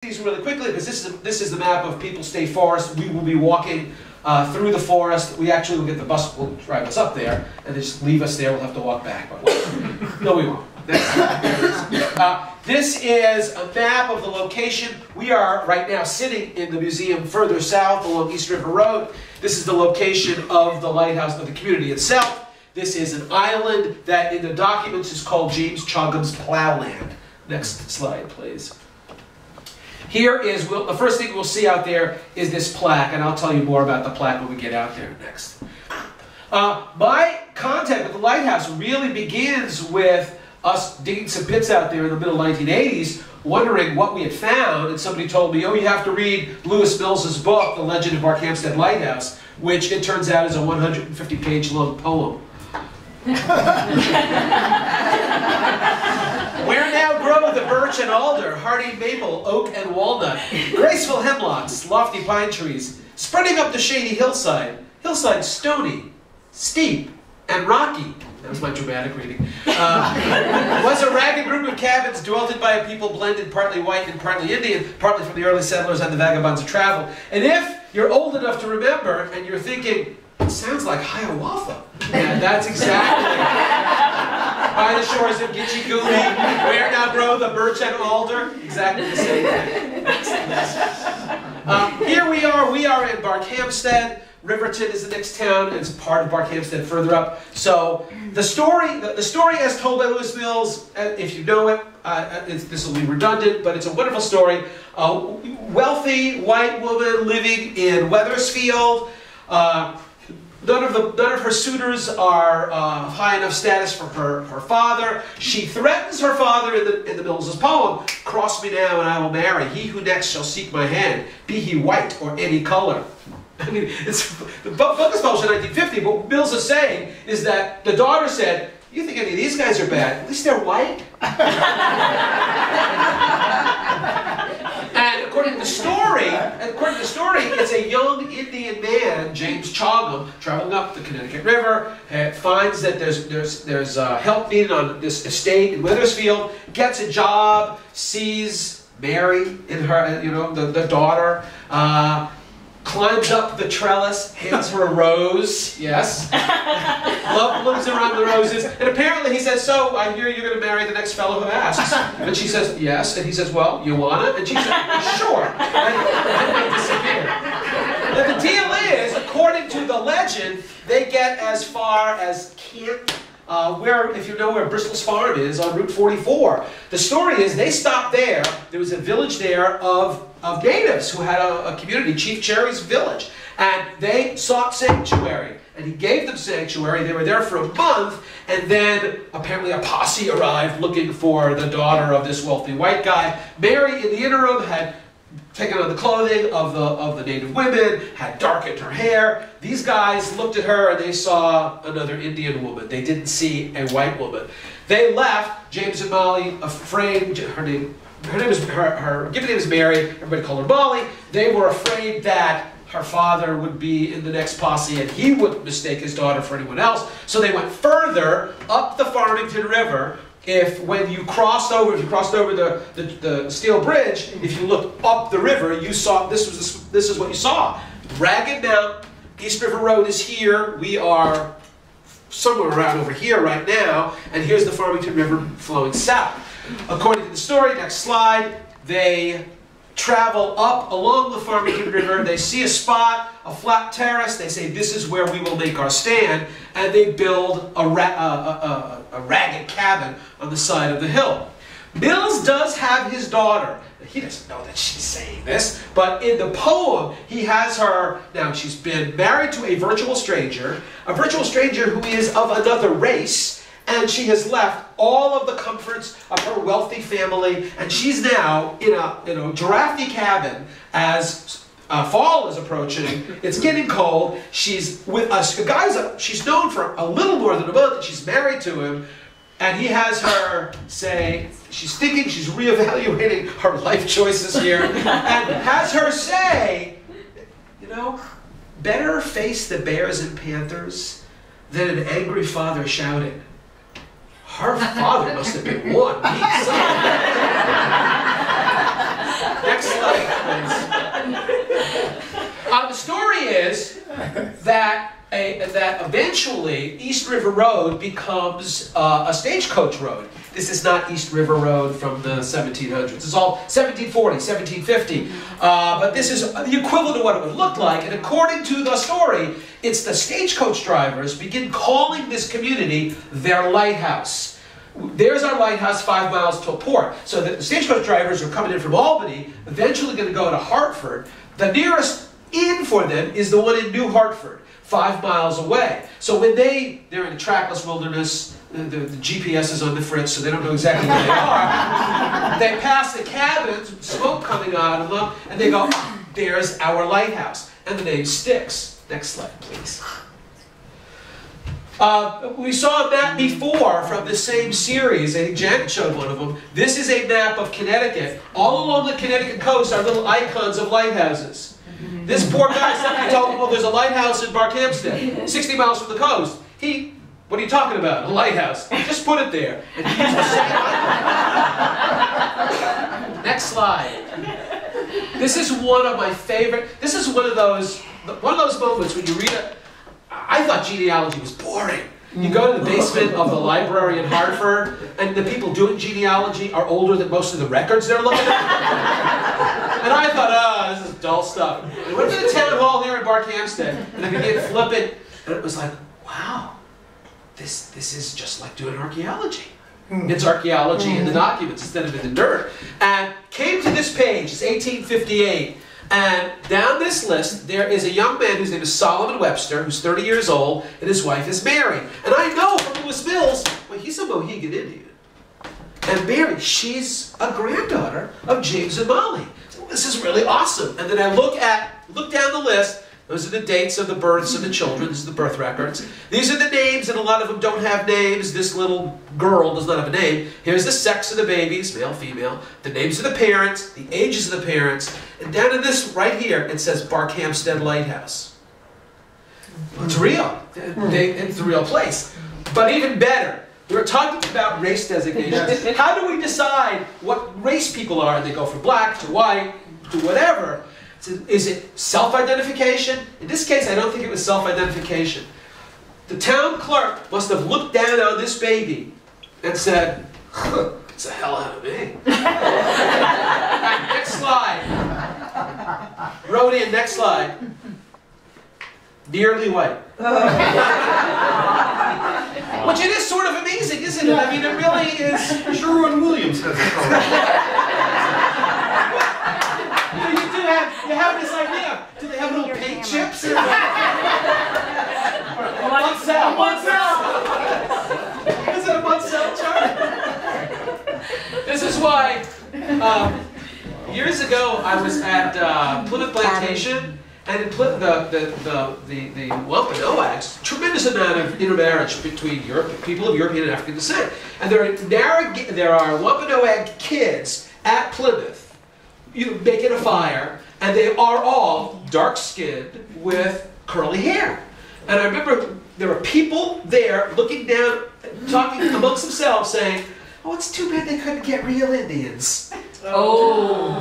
these really quickly because this is the map of People State Forest. We will be walking through the forest. We actually will get the bus, will drive us up there, and they just leave us there. We'll have to walk back. But no, we won't. This is a map of the location. We are right now sitting in the museum further south along East River Road. This is the location of the lighthouse, of the community itself. This is an island that in the documents is called James Chogham's Plowland. Next slide, please. Here is, the first thing we'll see out there is this plaque, and I'll tell you more about the plaque when we get out there next. My contact with the lighthouse really begins with us digging some pits out there in the middle 1980s, wondering what we had found, and somebody told me, oh, you have to read Lewis Mills's book, The Legend of Barkhamsted Lighthouse, which it turns out is a 150-page long poem. Where now grow the birch and alder, hardy maple, oak and walnut, graceful hemlocks, lofty pine trees, spreading up the shady hillside, hillside stony, steep, and rocky. That was my dramatic reading. Was a ragged group of cabins dwelt in by a people blended partly white and partly Indian, partly from the early settlers and the vagabonds of travel. And if you're old enough to remember and you're thinking, it sounds like Hiawatha. Yeah, that's exactly by the shores of Gitche Gumee, where now grow the birch and alder. Exactly the same thing. Here we are in Barkhamsted. Riverton is the next town. It's part of Barkhamsted further up. So the story as told by Lewis Mills, if you know it, this will be redundant, but it's a wonderful story. A wealthy white woman living in Wethersfield. None of her suitors are high enough status for her father. She threatens her father in the Mills's poem, "Cross me now and I will marry. He who next shall seek my hand, be he white or any color." I mean, the book is published in 1950, but what Mills is saying is that the daughter said, "You think any of these guys are bad? At least they're white." And according to the story, it's a young Indian man, James Chogham, traveling up the Connecticut River, finds that there's help needed on this estate in Wethersfield, gets a job, sees Mary in her, the daughter, climbs up the trellis, hands her a rose, yes. Love blooms around the roses. And apparently he says, "So, I hear you're going to marry the next fellow who asks." And she says, "Yes." And he says, "Well, you want it?" And she says, "Sure." And they disappear. Now the deal is, according to the legend, they get as far as Kent, if you know where Bristol's farm is, on Route 44. The story is they stopped there. There was a village there of natives who had a community, Chief Cherry's village. And they sought sanctuary. And he gave them sanctuary. They were there for a month. And then apparently a posse arrived looking for the daughter of this wealthy white guy. Mary, in the interim, had taken on the clothing of the native women, had darkened her hair. These guys looked at her and they saw another Indian woman. They didn't see a white woman. They left, James and Molly, afraid. Her given name is Mary. Everybody called her Molly. They were afraid that her father would be in the next posse and he wouldn't mistake his daughter for anyone else. So they went further up the Farmington River. When you crossed over the steel bridge, if you looked up the river, you saw this is what you saw. Ragged Mountain, East River Road is here. We are somewhere around over here right now, and here's the Farmington River flowing south. According to the story, next slide, they travel up along the Farmington River. They see a spot, a flat terrace. They say, "This is where we will make our stand," and they build a ragged cabin on the side of the hill. Mills does have his daughter. He doesn't know that she's saying this, but in the poem, he has her. Now, she's been married to a virtual stranger who is of another race. And she has left all of the comforts of her wealthy family, and she's now in a drafty cabin as fall is approaching. It's getting cold. She's with us. She's known for a little more than a month that she's married to him, and he has her say, she's reevaluating her life choices here, and has her say, better face the bears and panthers than an angry father shouting. Her father must have been one. Next The story is that eventually East River Road becomes a stagecoach road. This is not East River Road from the 1700s. It's all 1740, 1750. But this is the equivalent of what it would look like. And according to the story, it's the stagecoach drivers begin calling this community their lighthouse. There's our lighthouse 5 miles to a port. So the stagecoach drivers are coming in from Albany, eventually going to go to Hartford. The nearest inn for them is the one in New Hartford, 5 miles away. So when they're in a trackless wilderness, the GPS is on the fritz, so they don't know exactly where they are. They pass the cabins, smoke coming out of them, and they go, oh, there's our lighthouse. And the name sticks. Next slide, please. We saw a map before from the same series. I think Janet showed one of them. This is a map of Connecticut. All along the Connecticut coast are little icons of lighthouses. This poor guy, somebody told him, well, there's a lighthouse in Barkhamsted, 60 miles from the coast. What are you talking about? A lighthouse. Just put it there. And he used the same icon. Next slide. This is one of my favorite. This is one of those moments when you read it. I thought genealogy was boring. You go to the basement of the library in Hartford, and the people doing genealogy are older than most of the records they're looking at. And I thought, oh, this is dull stuff. I went to the town hall here in Barkhamsted, and I began flipping, and it was like, wow, this is just like doing archaeology. It's archaeology in the documents instead of in the dirt. And came to this page, it's 1858, and down this list, there is a young man whose name is Solomon Webster, who's 30 years old, and his wife is Mary. And I know from Lewis Mills, well, he's a Mohegan Indian. And Mary, she's a granddaughter of James and Molly. So this is really awesome. And then I look down the list. Those are the dates of the births of the children. This is the birth records. These are the names, and a lot of them don't have names. This little girl does not have a name. Here's the sex of the babies, male, female. The names of the parents, the ages of the parents. And down in this right here, it says Barkhamsted Lighthouse. Well, it's real. It's a real place. But even better, we were talking about race designations. How do we decide what race people are? They go from black to white to whatever. Is it self-identification? In this case, I don't think it was self-identification. The town clerk must have looked down on this baby and said, huh, it's a hell out of me. Right, next slide. Wrote in, next slide. Nearly white. Which it is sort of amazing, isn't it? I mean, it really is. Sherwin Williams has it called. You have this idea. Do they have little paint chips? One cell. Is it a 1 cell chart? This is why, years ago, I was at Plymouth Plantation, and in the Wampanoags, tremendous amount of intermarriage between people of European and African descent. And there are Wampanoag kids at Plymouth, making a fire, and they are all dark-skinned with curly hair. And I remember there were people there looking down, talking amongst themselves, saying, oh, it's too bad they couldn't get real Indians. Oh.